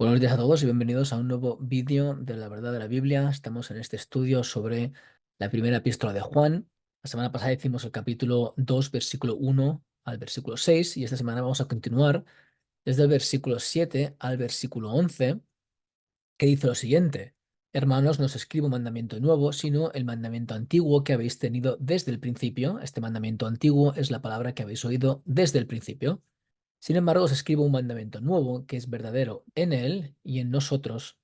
Buenos días a todos y bienvenidos a un nuevo vídeo de la verdad de la Biblia. Estamos en este estudio sobre la primera epístola de Juan. La semana pasada hicimos el capítulo 2, versículo 1 al versículo 6 y esta semana vamos a continuar desde el versículo 7 al versículo 11, que dice lo siguiente: Hermanos, no os escribo mandamiento nuevo, sino el mandamiento antiguo que habéis tenido desde el principio. Este mandamiento antiguo es la palabra que habéis oído desde el principio. Sin embargo, os escribo un mandamiento nuevo que es verdadero en él y en nosotros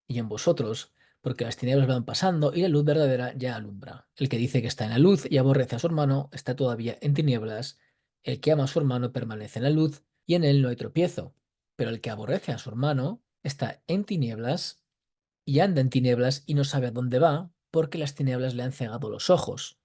y en vosotros, porque las tinieblas van pasando y la luz verdadera ya alumbra. El que dice que está en la luz y aborrece a su hermano está todavía en tinieblas. El que ama a su hermano permanece en la luz y en él no hay tropiezo. Pero el que aborrece a su hermano está en tinieblas y anda en tinieblas y no sabe a dónde va, porque las tinieblas le han cegado los ojos.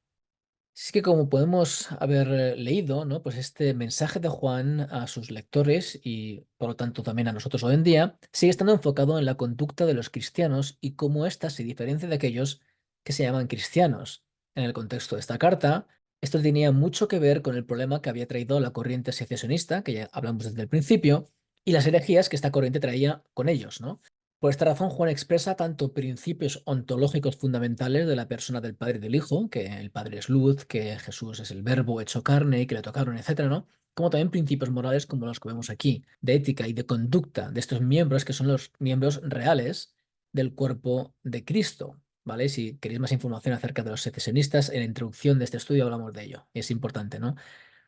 Es que como podemos haber leído, ¿no? Pues este mensaje de Juan a sus lectores y por lo tanto también a nosotros hoy en día, sigue estando enfocado en la conducta de los cristianos y cómo ésta se diferencia de aquellos que se llaman cristianos. En el contexto de esta carta, esto tenía mucho que ver con el problema que había traído la corriente secesionista, que ya hablamos desde el principio, y las herejías que esta corriente traía con ellos, ¿no? Por esta razón, Juan expresa tanto principios ontológicos fundamentales de la persona del Padre y del Hijo, que el Padre es luz, que Jesús es el Verbo hecho carne y que le tocaron, etcétera, ¿no? Como también principios morales como los que vemos aquí, de ética y de conducta de estos miembros que son los miembros reales del cuerpo de Cristo, ¿vale? Si queréis más información acerca de los secesionistas, en la introducción de este estudio hablamos de ello. Es importante, ¿no?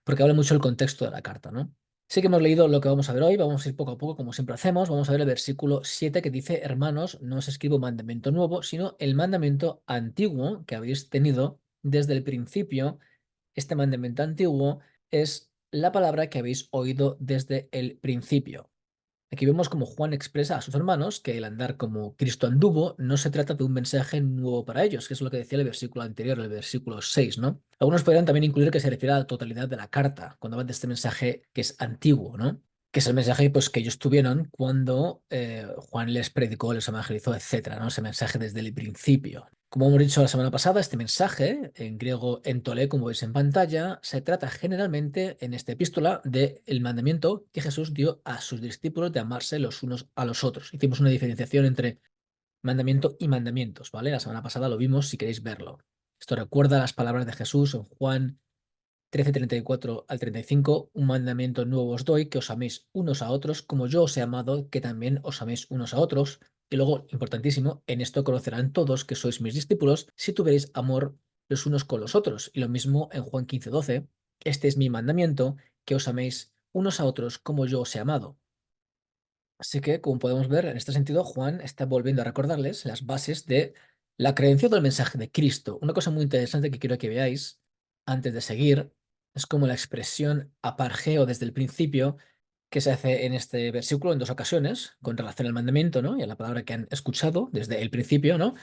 Porque habla mucho del contexto de la carta, ¿no? Sí que hemos leído lo que vamos a ver hoy, vamos a ir poco a poco como siempre hacemos, vamos a ver el versículo 7 que dice: Hermanos, no os escribo mandamiento nuevo, sino el mandamiento antiguo que habéis tenido desde el principio. Este mandamiento antiguo es la palabra que habéis oído desde el principio. Aquí vemos como Juan expresa a sus hermanos que el andar como Cristo anduvo no se trata de un mensaje nuevo para ellos, que es lo que decía el versículo anterior, el versículo 6, ¿no? Algunos podrían también incluir que se refiere a la totalidad de la carta, cuando hablan de este mensaje que es antiguo, ¿no? Que es el mensaje pues, que ellos tuvieron cuando Juan les predicó, les evangelizó, etcétera, ¿no? Ese mensaje desde el principio. Como hemos dicho la semana pasada, este mensaje, en griego entolé, como veis en pantalla, se trata generalmente en esta epístola del mandamiento que Jesús dio a sus discípulos de amarse los unos a los otros. Hicimos una diferenciación entre mandamiento y mandamientos, ¿vale? La semana pasada lo vimos, si queréis verlo. Esto recuerda las palabras de Jesús en Juan 13:34 al 35: un mandamiento nuevo os doy, que os améis unos a otros, como yo os he amado, que también os améis unos a otros. Y luego, importantísimo, en esto conocerán todos que sois mis discípulos, si tuvierais amor los unos con los otros. Y lo mismo en Juan 15:12: este es mi mandamiento, que os améis unos a otros, como yo os he amado. Así que, como podemos ver, en este sentido, Juan está volviendo a recordarles las bases de la creencia del mensaje de Cristo. Una cosa muy interesante que quiero que veáis antes de seguir es como la expresión apargeo desde el principio, que se hace en este versículo en dos ocasiones con relación al mandamiento, ¿no? Y a la palabra que han escuchado desde el principio, ¿no?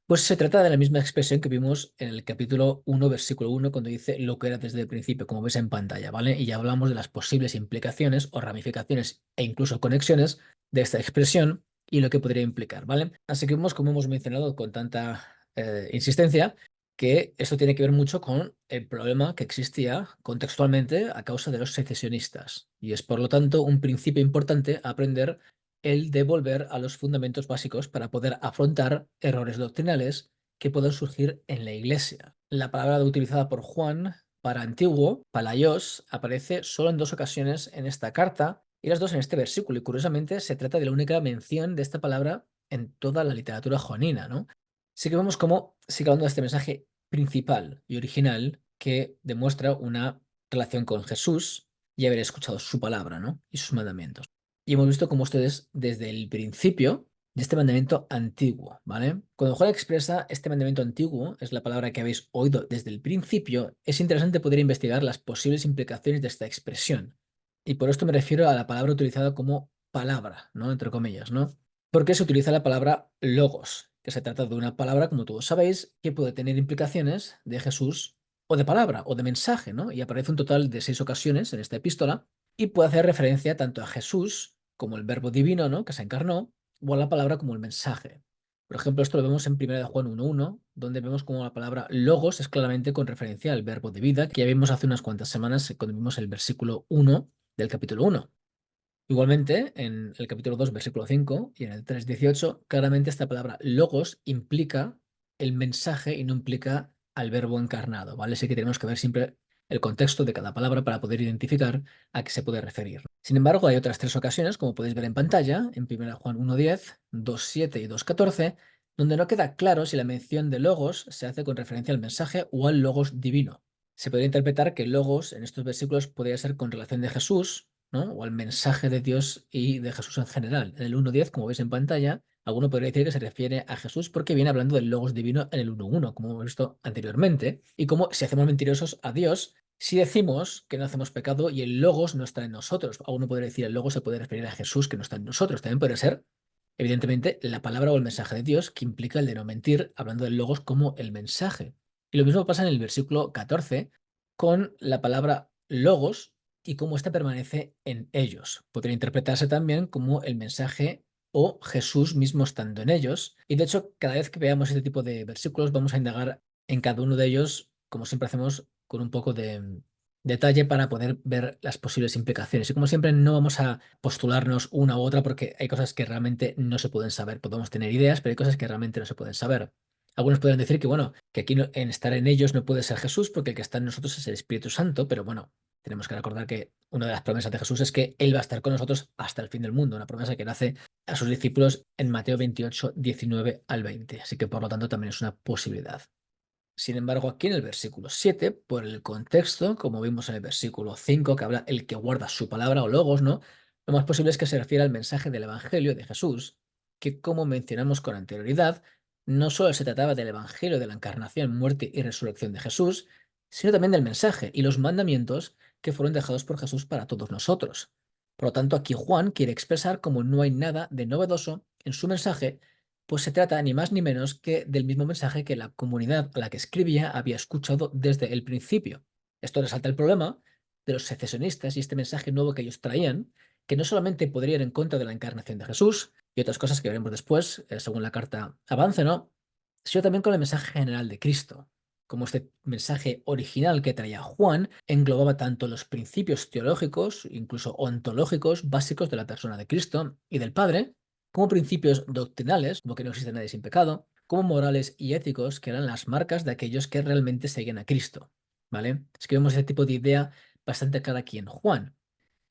Pues se trata de la misma expresión que vimos en el capítulo 1, versículo 1, cuando dice lo que era desde el principio, como ves en pantalla, ¿vale? Y ya hablamos de las posibles implicaciones o ramificaciones e incluso conexiones de esta expresión y lo que podría implicar, ¿vale? Así que vemos, como hemos mencionado con tanta insistencia, que esto tiene que ver mucho con el problema que existía contextualmente a causa de los secesionistas. Y es, por lo tanto, un principio importante a aprender, el de volver a los fundamentos básicos para poder afrontar errores doctrinales que puedan surgir en la Iglesia. La palabra utilizada por Juan para antiguo, palaios, aparece solo en dos ocasiones en esta carta y las dos en este versículo. Y curiosamente se trata de la única mención de esta palabra en toda la literatura joanina, ¿no? Así que vemos cómo sigue hablando de este mensaje principal y original que demuestra una relación con Jesús y haber escuchado su palabra, ¿no? Y sus mandamientos. Y hemos visto cómo ustedes desde el principio de este mandamiento antiguo, ¿vale? Cuando Juan expresa este mandamiento antiguo, es la palabra que habéis oído desde el principio, es interesante poder investigar las posibles implicaciones de esta expresión. Y por esto me refiero a la palabra utilizada como palabra, ¿no? Entre comillas, ¿no? Porque se utiliza la palabra logos, que se trata de una palabra, como todos sabéis, que puede tener implicaciones de Jesús o de palabra o de mensaje, ¿no? Y aparece un total de 6 ocasiones en esta epístola y puede hacer referencia tanto a Jesús como el verbo divino, ¿no? Que se encarnó, o a la palabra como el mensaje. Por ejemplo, esto lo vemos en 1 de Juan 1:1, donde vemos como la palabra logos es claramente con referencia al verbo de vida, que ya vimos hace unas cuantas semanas cuando vimos el versículo 1 del capítulo 1. Igualmente, en el capítulo 2, versículo 5 y en el 3:18, claramente esta palabra logos implica el mensaje y no implica al verbo encarnado, ¿vale? Así que tenemos que ver siempre el contexto de cada palabra para poder identificar a qué se puede referir. Sin embargo, hay otras tres ocasiones, como podéis ver en pantalla, en 1 Juan 1:10, 2:7 y 2:14, donde no queda claro si la mención de logos se hace con referencia al mensaje o al logos divino. Se podría interpretar que logos en estos versículos podría ser con relación de Jesús, ¿no? O al mensaje de Dios y de Jesús en general. En el 1:10, como veis en pantalla, alguno podría decir que se refiere a Jesús porque viene hablando del logos divino en el 1:1, como hemos visto anteriormente, y como si hacemos mentirosos a Dios si decimos que no hacemos pecado y el logos no está en nosotros. Alguno podría decir el logos se puede referir a Jesús que no está en nosotros. También puede ser, evidentemente, la palabra o el mensaje de Dios que implica el de no mentir, hablando del logos como el mensaje. Y lo mismo pasa en el versículo 14 con la palabra logos y cómo ésta permanece en ellos. Podría interpretarse también como el mensaje o Jesús mismo estando en ellos. Y de hecho, cada vez que veamos este tipo de versículos, vamos a indagar en cada uno de ellos, como siempre hacemos, con un poco de detalle para poder ver las posibles implicaciones. Y como siempre, no vamos a postularnos una u otra porque hay cosas que realmente no se pueden saber. Podemos tener ideas, pero hay cosas que realmente no se pueden saber. Algunos podrían decir que, bueno, que aquí en estar en ellos no puede ser Jesús porque el que está en nosotros es el Espíritu Santo, pero bueno, tenemos que recordar que una de las promesas de Jesús es que Él va a estar con nosotros hasta el fin del mundo, una promesa que le hace a sus discípulos en Mateo 28, 19 al 20. Así que por lo tanto también es una posibilidad. Sin embargo, aquí en el versículo 7, por el contexto, como vimos en el versículo 5, que habla el que guarda su palabra o logos, ¿no? Lo más posible es que se refiera al mensaje del Evangelio de Jesús, que como mencionamos con anterioridad, no solo se trataba del Evangelio de la encarnación, muerte y resurrección de Jesús, sino también del mensaje y los mandamientos que fueron dejados por Jesús para todos nosotros. Por lo tanto, aquí Juan quiere expresar cómo no hay nada de novedoso en su mensaje, pues se trata ni más ni menos que del mismo mensaje que la comunidad a la que escribía había escuchado desde el principio. Esto resalta el problema de los secesionistas y este mensaje nuevo que ellos traían, que no solamente podría ir en contra de la encarnación de Jesús y otras cosas que veremos después, según la carta avance, ¿no? Sino también con el mensaje general de Cristo. Como este mensaje original que traía Juan englobaba tanto los principios teológicos, incluso ontológicos, básicos de la persona de Cristo y del Padre, como principios doctrinales, como que no existe nadie sin pecado, como morales y éticos, que eran las marcas de aquellos que realmente seguían a Cristo. ¿Vale? Es que vemos ese tipo de idea bastante clara aquí en Juan.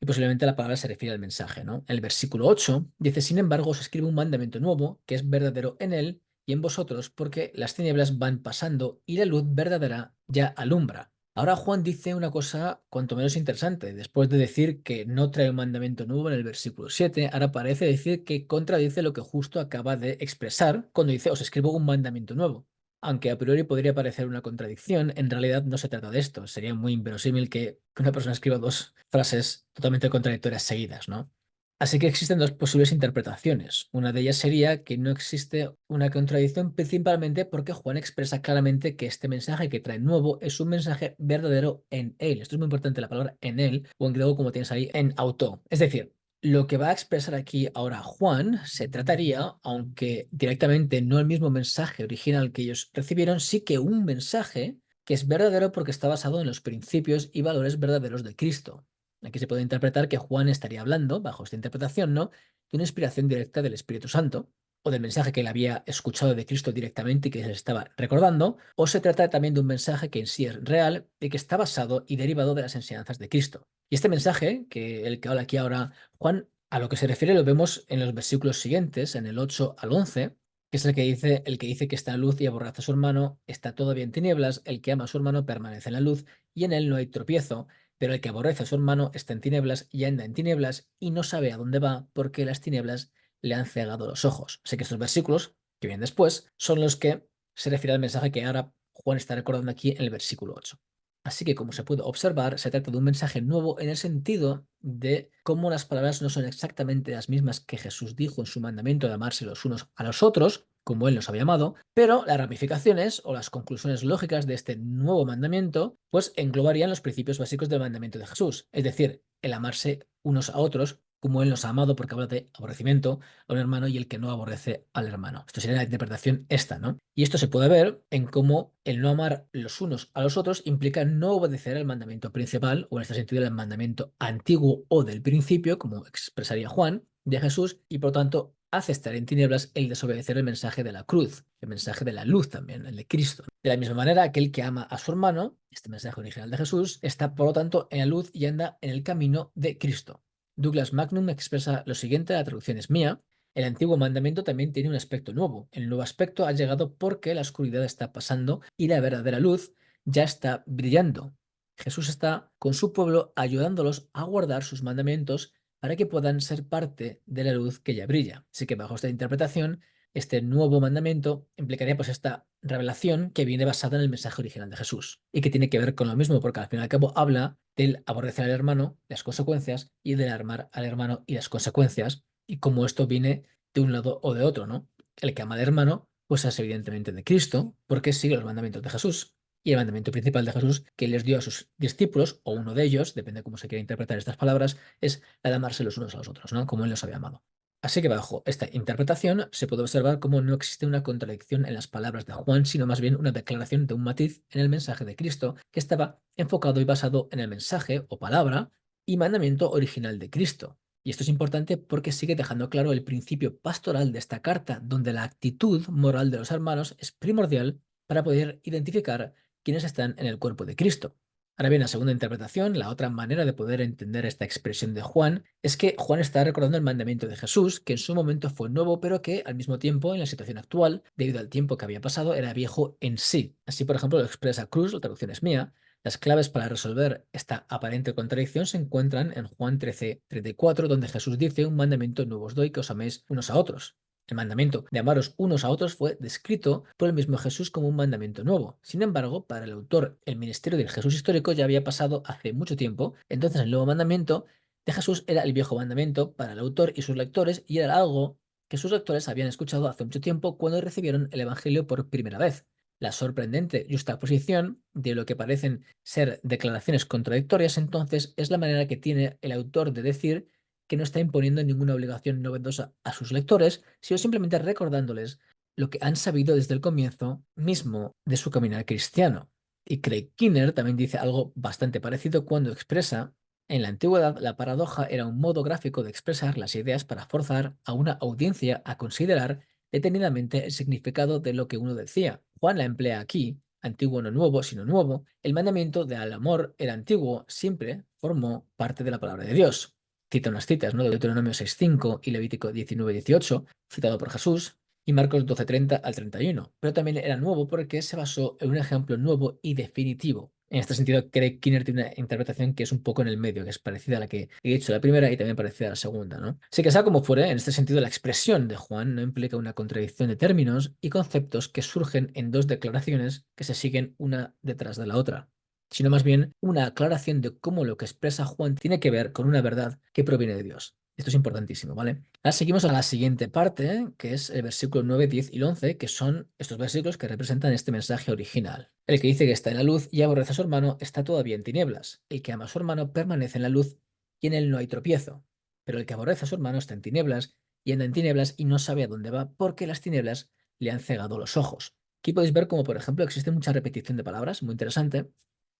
Y posiblemente la palabra se refiere al mensaje, ¿no? En el versículo 8 dice: sin embargo, os escribo un mandamiento nuevo, que es verdadero en él y en vosotros, porque las tinieblas van pasando y la luz verdadera ya alumbra. Ahora Juan dice una cosa cuanto menos interesante. Después de decir que no trae un mandamiento nuevo en el versículo 7, ahora parece decir que contradice lo que justo acaba de expresar cuando dice: os escribo un mandamiento nuevo. Aunque a priori podría parecer una contradicción, en realidad no se trata de esto. Sería muy inverosímil que una persona escriba dos frases totalmente contradictorias seguidas, ¿no? Así que existen dos posibles interpretaciones. Una de ellas sería que no existe una contradicción principalmente porque Juan expresa claramente que este mensaje que trae nuevo es un mensaje verdadero en él. Esto es muy importante, la palabra en él, o en griego como tienes ahí, en auto. Es decir, lo que va a expresar aquí ahora Juan se trataría, aunque directamente no el mismo mensaje original que ellos recibieron, sí que un mensaje que es verdadero porque está basado en los principios y valores verdaderos de Cristo. Aquí se puede interpretar que Juan estaría hablando, bajo esta interpretación, ¿no?, de una inspiración directa del Espíritu Santo, o del mensaje que él había escuchado de Cristo directamente y que se estaba recordando, o se trata también de un mensaje que en sí es real y que está basado y derivado de las enseñanzas de Cristo. Y este mensaje, que el que habla aquí ahora Juan, a lo que se refiere lo vemos en los versículos siguientes, en el 8 al 11, que es el que dice que está en luz y aborrece a su hermano, está todavía en tinieblas, el que ama a su hermano permanece en la luz y en él no hay tropiezo, pero el que aborrece a su hermano está en tinieblas y anda en tinieblas y no sabe a dónde va porque las tinieblas le han cegado los ojos. Así que estos versículos, que vienen después, son los que se refieren al mensaje que ahora Juan está recordando aquí en el versículo 8. Así que, como se puede observar, se trata de un mensaje nuevo en el sentido de cómo las palabras no son exactamente las mismas que Jesús dijo en su mandamiento de amarse los unos a los otros, como Él nos había amado, pero las ramificaciones o las conclusiones lógicas de este nuevo mandamiento, pues englobarían los principios básicos del mandamiento de Jesús, es decir, el amarse unos a otros como Él nos ha amado, porque habla de aborrecimiento a un hermano y el que no aborrece al hermano. Esto sería la interpretación esta, ¿no? Y esto se puede ver en cómo el no amar los unos a los otros implica no obedecer al mandamiento principal, o en este sentido el mandamiento antiguo o del principio, como expresaría Juan, de Jesús, y por tanto hace estar en tinieblas el desobedecer el mensaje de la cruz, el mensaje de la luz también, el de Cristo. De la misma manera, aquel que ama a su hermano, este mensaje original de Jesús, está por lo tanto en la luz y anda en el camino de Cristo. Douglas Magnum expresa lo siguiente, la traducción es mía: el antiguo mandamiento también tiene un aspecto nuevo. El nuevo aspecto ha llegado porque la oscuridad está pasando y la verdadera luz ya está brillando. Jesús está con su pueblo ayudándolos a guardar sus mandamientos para que puedan ser parte de la luz que ya brilla. Así que bajo esta interpretación, este nuevo mandamiento implicaría pues esta revelación que viene basada en el mensaje original de Jesús y que tiene que ver con lo mismo, porque al fin y al cabo habla del aborrecer al hermano, las consecuencias, y del armar al hermano y las consecuencias, y cómo esto viene de un lado o de otro, ¿no? El que ama al hermano, pues es evidentemente de Cristo, porque sigue los mandamientos de Jesús. Y el mandamiento principal de Jesús que les dio a sus discípulos, o uno de ellos, depende de cómo se quiera interpretar estas palabras, es la de amarse los unos a los otros, ¿no? Como Él los había amado. Así que bajo esta interpretación se puede observar cómo no existe una contradicción en las palabras de Juan, sino más bien una declaración de un matiz en el mensaje de Cristo que estaba enfocado y basado en el mensaje o palabra y mandamiento original de Cristo. Y esto es importante porque sigue dejando claro el principio pastoral de esta carta, donde la actitud moral de los hermanos es primordial para poder identificar quiénes están en el cuerpo de Cristo. Ahora bien, la segunda interpretación, la otra manera de poder entender esta expresión de Juan, es que Juan está recordando el mandamiento de Jesús, que en su momento fue nuevo, pero que al mismo tiempo, en la situación actual, debido al tiempo que había pasado, era viejo en sí. Así, por ejemplo, lo expresa Cruz, la traducción es mía. Las claves para resolver esta aparente contradicción se encuentran en Juan 13:34, donde Jesús dice: un mandamiento nuevo os doy, que os améis unos a otros. El mandamiento de amaros unos a otros fue descrito por el mismo Jesús como un mandamiento nuevo. Sin embargo, para el autor, el ministerio del Jesús histórico ya había pasado hace mucho tiempo, entonces el nuevo mandamiento de Jesús era el viejo mandamiento para el autor y sus lectores, y era algo que sus lectores habían escuchado hace mucho tiempo cuando recibieron el Evangelio por primera vez. La sorprendente justaposición de lo que parecen ser declaraciones contradictorias entonces es la manera que tiene el autor de decir que no está imponiendo ninguna obligación novedosa a sus lectores, sino simplemente recordándoles lo que han sabido desde el comienzo mismo de su caminar cristiano. Y Craig Kinner también dice algo bastante parecido cuando expresa: en la antigüedad la paradoja era un modo gráfico de expresar las ideas para forzar a una audiencia a considerar detenidamente el significado de lo que uno decía. Juan la emplea aquí, antiguo no nuevo, sino nuevo. El mandamiento del amor era antiguo, siempre formó parte de la palabra de Dios. Cita unas citas, ¿no? De Deuteronomio 6:5 y Levítico 19:18, citado por Jesús, y Marcos 12:30 al 31. Pero también era nuevo porque se basó en un ejemplo nuevo y definitivo. En este sentido, Craig Kinner tiene una interpretación que es un poco en el medio, que es parecida a la que he dicho la primera y también parecida a la segunda, ¿no? Así que sea como fuere, en este sentido la expresión de Juan no implica una contradicción de términos y conceptos que surgen en dos declaraciones que se siguen una detrás de la otra, sino más bien una aclaración de cómo lo que expresa Juan tiene que ver con una verdad que proviene de Dios. Esto es importantísimo, ¿vale? Ahora seguimos a la siguiente parte, que es el versículo 9, 10 y 11, que son estos versículos que representan este mensaje original. El que dice que está en la luz y aborrece a su hermano está todavía en tinieblas. El que ama a su hermano permanece en la luz y en él no hay tropiezo. Pero el que aborrece a su hermano está en tinieblas y anda en tinieblas y no sabe a dónde va porque las tinieblas le han cegado los ojos. Aquí podéis ver cómo, por ejemplo, existe mucha repetición de palabras, muy interesante,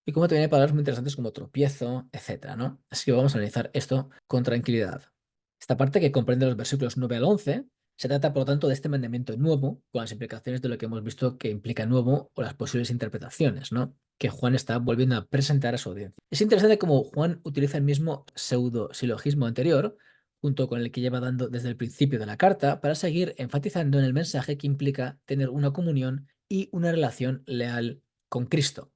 y cómo también hay palabras muy interesantes como tropiezo, etcétera, ¿no? Así que vamos a analizar esto con tranquilidad. Esta parte, que comprende los versículos 9 al 11, se trata, por lo tanto, de este mandamiento nuevo, con las implicaciones de lo que hemos visto que implica nuevo o las posibles interpretaciones, ¿no? Que Juan está volviendo a presentar a su audiencia. Es interesante cómo Juan utiliza el mismo pseudo-silogismo anterior, junto con el que lleva dando desde el principio de la carta, para seguir enfatizando en el mensaje que implica tener una comunión y una relación leal con Cristo.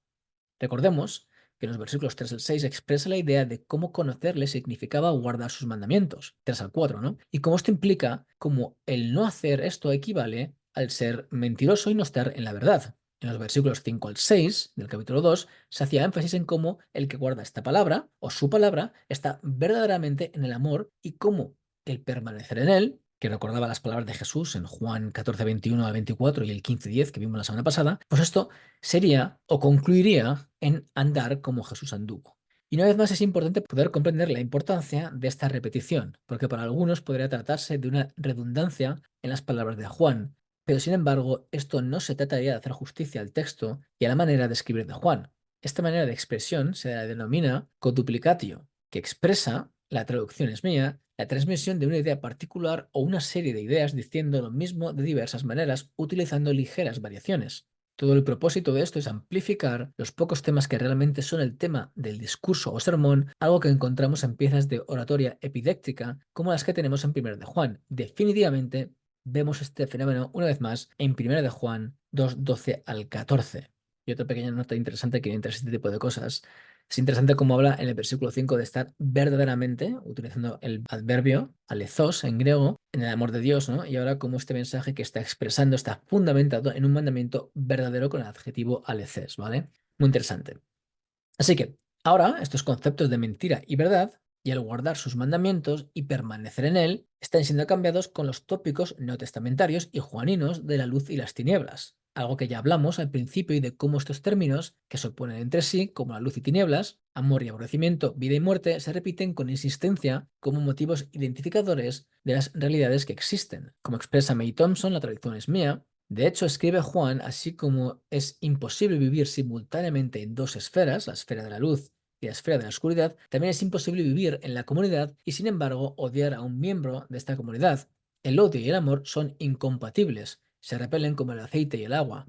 Recordemos que en los versículos 3 al 6 expresa la idea de cómo conocerle significaba guardar sus mandamientos, 3 al 4, ¿no? Y cómo esto implica cómo el no hacer esto equivale al ser mentiroso y no estar en la verdad. En los versículos 5 al 6 del capítulo 2 se hacía énfasis en cómo el que guarda esta palabra o su palabra está verdaderamente en el amor, y cómo el permanecer en él, que recordaba las palabras de Jesús en Juan 14:21 al 24 y el 15:10 que vimos la semana pasada, pues esto sería o concluiría en andar como Jesús anduvo. Y una vez más es importante poder comprender la importancia de esta repetición, porque para algunos podría tratarse de una redundancia en las palabras de Juan, pero sin embargo esto no se trataría de hacer justicia al texto y a la manera de escribir de Juan. Esta manera de expresión se la denomina coduplicatio, que expresa, la traducción es mía, la transmisión de una idea particular o una serie de ideas diciendo lo mismo de diversas maneras utilizando ligeras variaciones. Todo el propósito de esto es amplificar los pocos temas que realmente son el tema del discurso o sermón, algo que encontramos en piezas de oratoria epidéctica como las que tenemos en 1 de Juan. Definitivamente vemos este fenómeno una vez más en 1 de Juan 2:12 al 14. Y otra pequeña nota interesante que entra este tipo de cosas. Es interesante cómo habla en el versículo 5 de estar verdaderamente, utilizando el adverbio alezos en griego, en el amor de Dios, ¿no? Y ahora como este mensaje que está expresando está fundamentado en un mandamiento verdadero con el adjetivo aleces, ¿vale? Muy interesante. Así que ahora estos conceptos de mentira y verdad, y el guardar sus mandamientos y permanecer en él, están siendo cambiados con los tópicos neotestamentarios y juaninos de la luz y las tinieblas. Algo que ya hablamos al principio y de cómo estos términos, que se oponen entre sí, como la luz y tinieblas, amor y aborrecimiento, vida y muerte, se repiten con insistencia como motivos identificadores de las realidades que existen. Como expresa May Thompson, la traducción es mía, de hecho, escribe Juan, así como es imposible vivir simultáneamente en dos esferas, la esfera de la luz y la esfera de la oscuridad, también es imposible vivir en la comunidad y, sin embargo, odiar a un miembro de esta comunidad. El odio y el amor son incompatibles, se repelen como el aceite y el agua.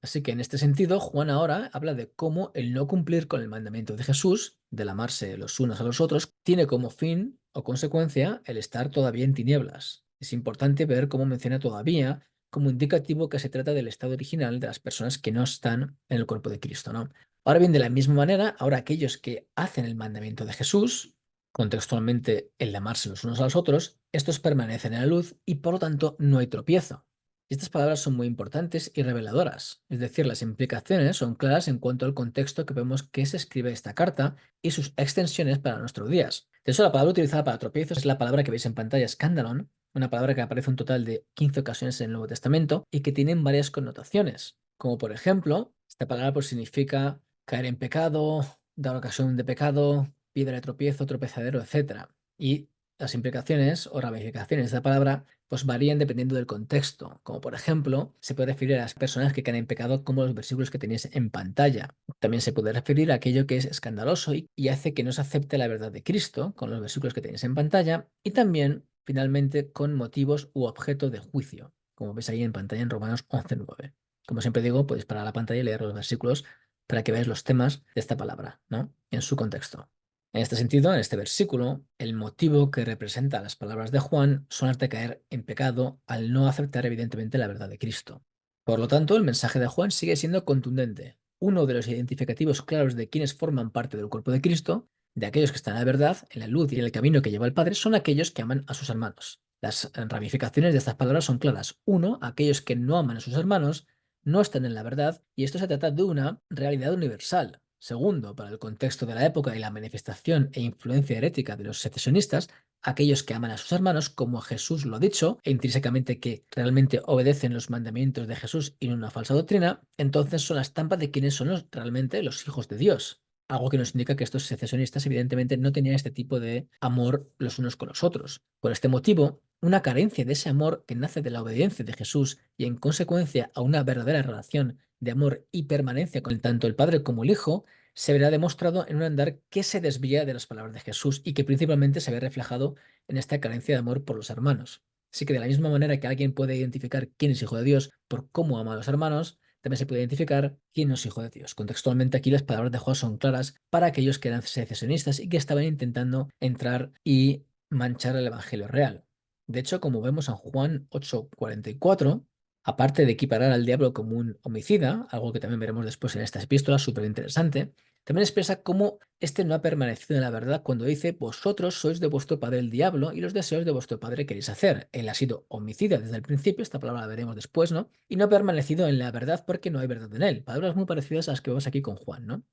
Así que en este sentido, Juan ahora habla de cómo el no cumplir con el mandamiento de Jesús, del amarse los unos a los otros, tiene como fin o consecuencia el estar todavía en tinieblas. Es importante ver cómo menciona todavía como indicativo que se trata del estado original de las personas que no están en el cuerpo de Cristo, ¿no? Ahora bien, de la misma manera, ahora aquellos que hacen el mandamiento de Jesús, contextualmente el de amarse los unos a los otros, estos permanecen en la luz y por lo tanto no hay tropiezo. Y estas palabras son muy importantes y reveladoras, es decir, las implicaciones son claras en cuanto al contexto que vemos que se escribe esta carta y sus extensiones para nuestros días. De hecho, la palabra utilizada para tropiezos es la palabra que veis en pantalla, escandalon, una palabra que aparece un total de 15 ocasiones en el Nuevo Testamento y que tienen varias connotaciones, como por ejemplo, esta palabra pues significa caer en pecado, dar ocasión de pecado, piedra de tropiezo, tropezadero, etc. Y las implicaciones o ramificaciones de esta palabra pues varían dependiendo del contexto, como por ejemplo se puede referir a las personas que caen en pecado como los versículos que tenéis en pantalla. También se puede referir a aquello que es escandaloso y hace que no se acepte la verdad de Cristo, con los versículos que tenéis en pantalla, y también finalmente con motivos u objeto de juicio, como veis ahí en pantalla en Romanos 11:9. Como siempre digo, podéis parar la pantalla y leer los versículos para que veáis los temas de esta palabra, ¿no? En su contexto. En este sentido, en este versículo, el motivo que representa las palabras de Juan son las de caer en pecado al no aceptar evidentemente la verdad de Cristo. Por lo tanto, el mensaje de Juan sigue siendo contundente. Uno de los identificativos claros de quienes forman parte del cuerpo de Cristo, de aquellos que están en la verdad, en la luz y en el camino que lleva el Padre, son aquellos que aman a sus hermanos. Las ramificaciones de estas palabras son claras. Uno, aquellos que no aman a sus hermanos, no están en la verdad, y esto se trata de una realidad universal. Segundo, para el contexto de la época y la manifestación e influencia herética de los secesionistas, aquellos que aman a sus hermanos, como Jesús lo ha dicho, e intrínsecamente que realmente obedecen los mandamientos de Jesús y no una falsa doctrina, entonces son la estampa de quienes son realmente los hijos de Dios. Algo que nos indica que estos secesionistas evidentemente no tenían este tipo de amor los unos con los otros. Por este motivo, una carencia de ese amor que nace de la obediencia de Jesús y en consecuencia a una verdadera relación de amor y permanencia con tanto el Padre como el Hijo, se verá demostrado en un andar que se desvía de las palabras de Jesús y que principalmente se ve reflejado en esta carencia de amor por los hermanos. Así que de la misma manera que alguien puede identificar quién es hijo de Dios por cómo ama a los hermanos, también se puede identificar quién no es hijo de Dios. Contextualmente aquí las palabras de Juan son claras para aquellos que eran secesionistas y que estaban intentando entrar y manchar el Evangelio real. De hecho, como vemos en Juan 8:44, aparte de equiparar al diablo como un homicida, algo que también veremos después en esta epístola, súper interesante, también expresa cómo éste no ha permanecido en la verdad cuando dice: vosotros sois de vuestro padre el diablo y los deseos de vuestro padre queréis hacer. Él ha sido homicida desde el principio, esta palabra la veremos después, ¿no? Y no ha permanecido en la verdad porque no hay verdad en él. Palabras muy parecidas a las que vemos aquí con Juan, ¿no?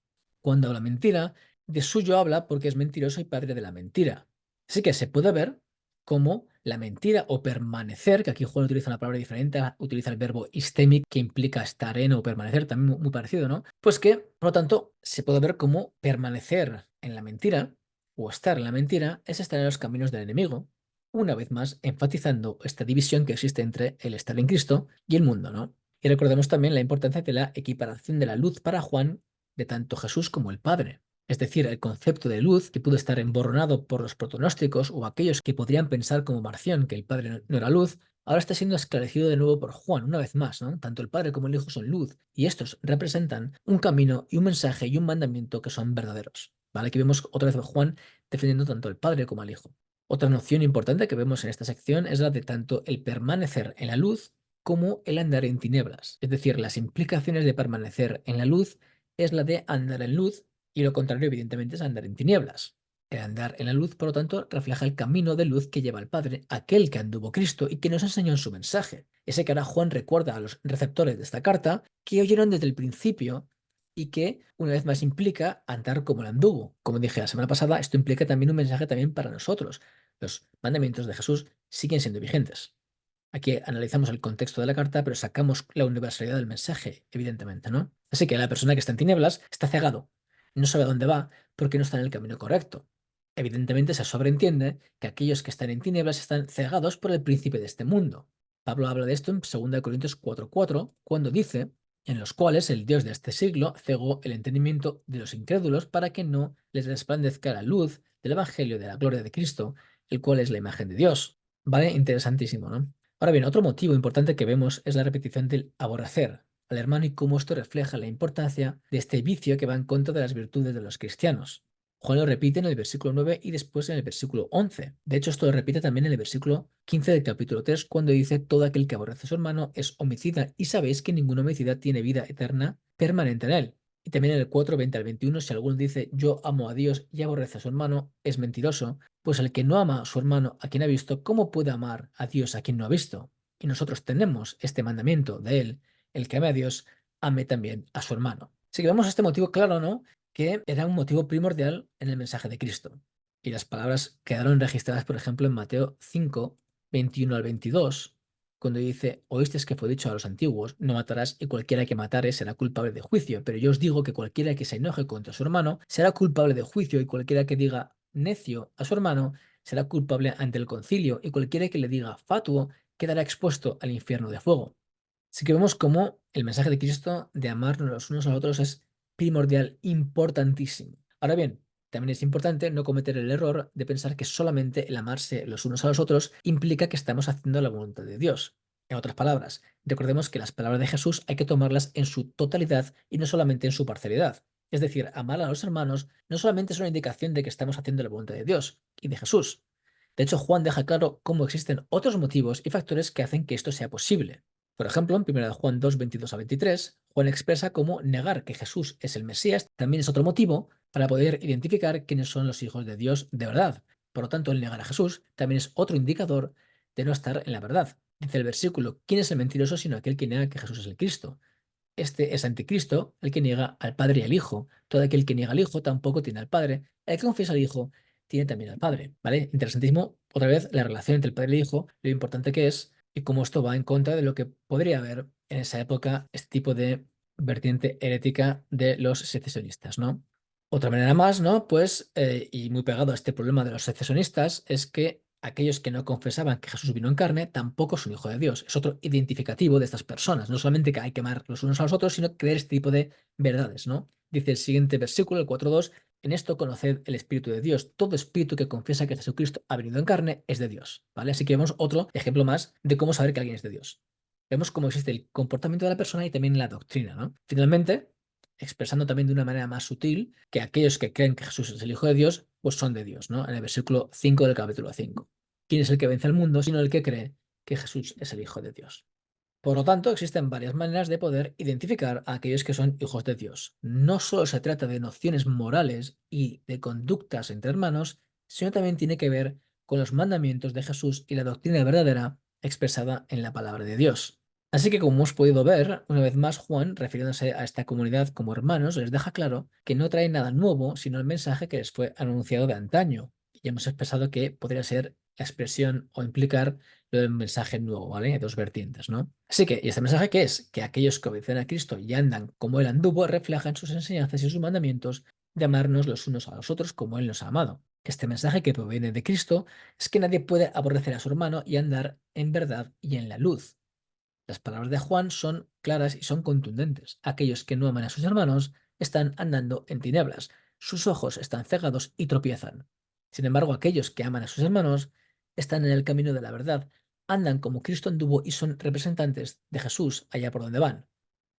Cuando habla mentira, de suyo habla porque es mentiroso y padre de la mentira. Así que se puede ver como la mentira o permanecer, que aquí Juan utiliza una palabra diferente, utiliza el verbo istemic, que implica estar en o permanecer, también muy parecido, ¿no? Pues que, por lo tanto, se puede ver como permanecer en la mentira o estar en la mentira es estar en los caminos del enemigo, una vez más enfatizando esta división que existe entre el estar en Cristo y el mundo, ¿no? Y recordemos también la importancia de la equiparación de la luz para Juan de tanto Jesús como el Padre. Es decir, el concepto de luz, que pudo estar emborronado por los protonósticos o aquellos que podrían pensar como Marción que el Padre no era luz, ahora está siendo esclarecido de nuevo por Juan, una vez más, ¿no? Tanto el Padre como el Hijo son luz, y estos representan un camino y un mensaje y un mandamiento que son verdaderos. ¿Vale? Aquí vemos otra vez a Juan defendiendo tanto al Padre como al Hijo. Otra noción importante que vemos en esta sección es la de tanto el permanecer en la luz como el andar en tinieblas. Es decir, las implicaciones de permanecer en la luz es la de andar en luz y lo contrario, evidentemente, es andar en tinieblas. El andar en la luz, por lo tanto, refleja el camino de luz que lleva al Padre, aquel que anduvo Cristo y que nos enseñó en su mensaje. Ese que ahora Juan recuerda a los receptores de esta carta, que oyeron desde el principio y que, una vez más, implica andar como el anduvo. Como dije la semana pasada, esto implica también un mensaje también para nosotros. Los mandamientos de Jesús siguen siendo vigentes. Aquí analizamos el contexto de la carta, pero sacamos la universalidad del mensaje, evidentemente, ¿no? Así que la persona que está en tinieblas está cegado, no sabe a dónde va porque no está en el camino correcto. Evidentemente se sobreentiende que aquellos que están en tinieblas están cegados por el príncipe de este mundo. Pablo habla de esto en 2 Corintios 4:4, cuando dice, en los cuales el Dios de este siglo cegó el entendimiento de los incrédulos para que no les resplandezca la luz del Evangelio de la gloria de Cristo, el cual es la imagen de Dios. ¿Vale? Interesantísimo, ¿no? Ahora bien, otro motivo importante que vemos es la repetición del aborrecer al hermano y cómo esto refleja la importancia de este vicio que va en contra de las virtudes de los cristianos. Juan lo repite en el versículo 9 y después en el versículo 11. De hecho, esto lo repite también en el versículo 15 del capítulo 3, cuando dice: todo aquel que aborrece a su hermano es homicida, y sabéis que ningún homicida tiene vida eterna permanente en él. Y también en el 4, 20 al 21, si alguno dice yo amo a Dios y aborrece a su hermano, es mentiroso, pues el que no ama a su hermano a quien ha visto, ¿cómo puede amar a Dios a quien no ha visto? Y nosotros tenemos este mandamiento de él: el que ame a Dios, ame también a su hermano. Así que vemos este motivo claro, ¿no? Que era un motivo primordial en el mensaje de Cristo. Y las palabras quedaron registradas, por ejemplo, en Mateo 5, 21 al 22, cuando dice: oísteis que fue dicho a los antiguos, no matarás, y cualquiera que matare será culpable de juicio. Pero yo os digo que cualquiera que se enoje contra su hermano será culpable de juicio, y cualquiera que diga necio a su hermano será culpable ante el concilio, y cualquiera que le diga fatuo quedará expuesto al infierno de fuego. Así que vemos cómo el mensaje de Cristo de amarnos los unos a los otros es primordial, importantísimo. Ahora bien, también es importante no cometer el error de pensar que solamente el amarse los unos a los otros implica que estamos haciendo la voluntad de Dios. En otras palabras, recordemos que las palabras de Jesús hay que tomarlas en su totalidad y no solamente en su parcialidad. Es decir, amar a los hermanos no solamente es una indicación de que estamos haciendo la voluntad de Dios y de Jesús. De hecho, Juan deja claro cómo existen otros motivos y factores que hacen que esto sea posible. Por ejemplo, en 1 Juan 2, 22 a 23, Juan expresa cómo negar que Jesús es el Mesías también es otro motivo para poder identificar quiénes son los hijos de Dios de verdad. Por lo tanto, el negar a Jesús también es otro indicador de no estar en la verdad. Dice el versículo: ¿quién es el mentiroso sino aquel que niega que Jesús es el Cristo? Este es anticristo, el que niega al Padre y al Hijo. Todo aquel que niega al Hijo tampoco tiene al Padre. El que confiesa al Hijo tiene también al Padre. ¿Vale? Interesantísimo, otra vez, la relación entre el Padre y el Hijo, lo importante que es y cómo esto va en contra de lo que podría haber en esa época, este tipo de vertiente herética de los secesionistas, ¿no? Otra manera más, ¿no? Pues, y muy pegado a este problema de los secesionistas, es que aquellos que no confesaban que Jesús vino en carne tampoco son hijo de Dios. Es otro identificativo de estas personas. No solamente que hay que amar los unos a los otros, sino creer este tipo de verdades, ¿no? Dice el siguiente versículo, el 4:2: en esto conoced el Espíritu de Dios. Todo espíritu que confiesa que Jesucristo ha venido en carne es de Dios, ¿vale? Así que vemos otro ejemplo más de cómo saber que alguien es de Dios. Vemos cómo existe el comportamiento de la persona y también la doctrina, ¿no? Finalmente, expresando también de una manera más sutil que aquellos que creen que Jesús es el Hijo de Dios, pues son de Dios, ¿no? En el versículo 5 del capítulo 5. ¿Quién es el que vence al mundo sino el que cree que Jesús es el Hijo de Dios? Por lo tanto, existen varias maneras de poder identificar a aquellos que son hijos de Dios. No solo se trata de nociones morales y de conductas entre hermanos, sino también tiene que ver con los mandamientos de Jesús y la doctrina verdadera expresada en la palabra de Dios. Así que, como hemos podido ver, una vez más Juan, refiriéndose a esta comunidad como hermanos, les deja claro que no trae nada nuevo, sino el mensaje que les fue anunciado de antaño. Y hemos expresado que podría ser expresión o implicar lo del mensaje nuevo, ¿vale? Hay dos vertientes, ¿no? Así que, ¿y este mensaje qué es? Que aquellos que obedecen a Cristo y andan como Él anduvo, reflejan sus enseñanzas y sus mandamientos de amarnos los unos a los otros como Él nos ha amado. Este mensaje que proviene de Cristo es que nadie puede aborrecer a su hermano y andar en verdad y en la luz. Las palabras de Juan son claras y son contundentes. Aquellos que no aman a sus hermanos están andando en tinieblas. Sus ojos están cegados y tropiezan. Sin embargo, aquellos que aman a sus hermanos están en el camino de la verdad, andan como Cristo anduvo y son representantes de Jesús allá por donde van.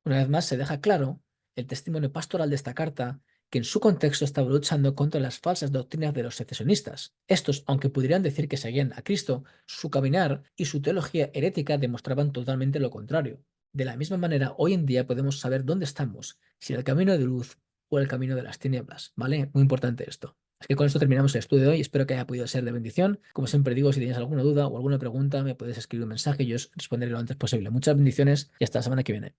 Una vez más, se deja claro el testimonio pastoral de esta carta que en su contexto estaba luchando contra las falsas doctrinas de los secesionistas. Estos, aunque pudieran decir que seguían a Cristo, su caminar y su teología herética demostraban totalmente lo contrario. De la misma manera, hoy en día podemos saber dónde estamos, si en el camino de luz o el camino de las tinieblas, ¿vale? Muy importante esto. Así que con esto terminamos el estudio de hoy. Espero que haya podido ser de bendición. Como siempre digo, si tienes alguna duda o alguna pregunta, me puedes escribir un mensaje y yo os responderé lo antes posible. Muchas bendiciones y hasta la semana que viene.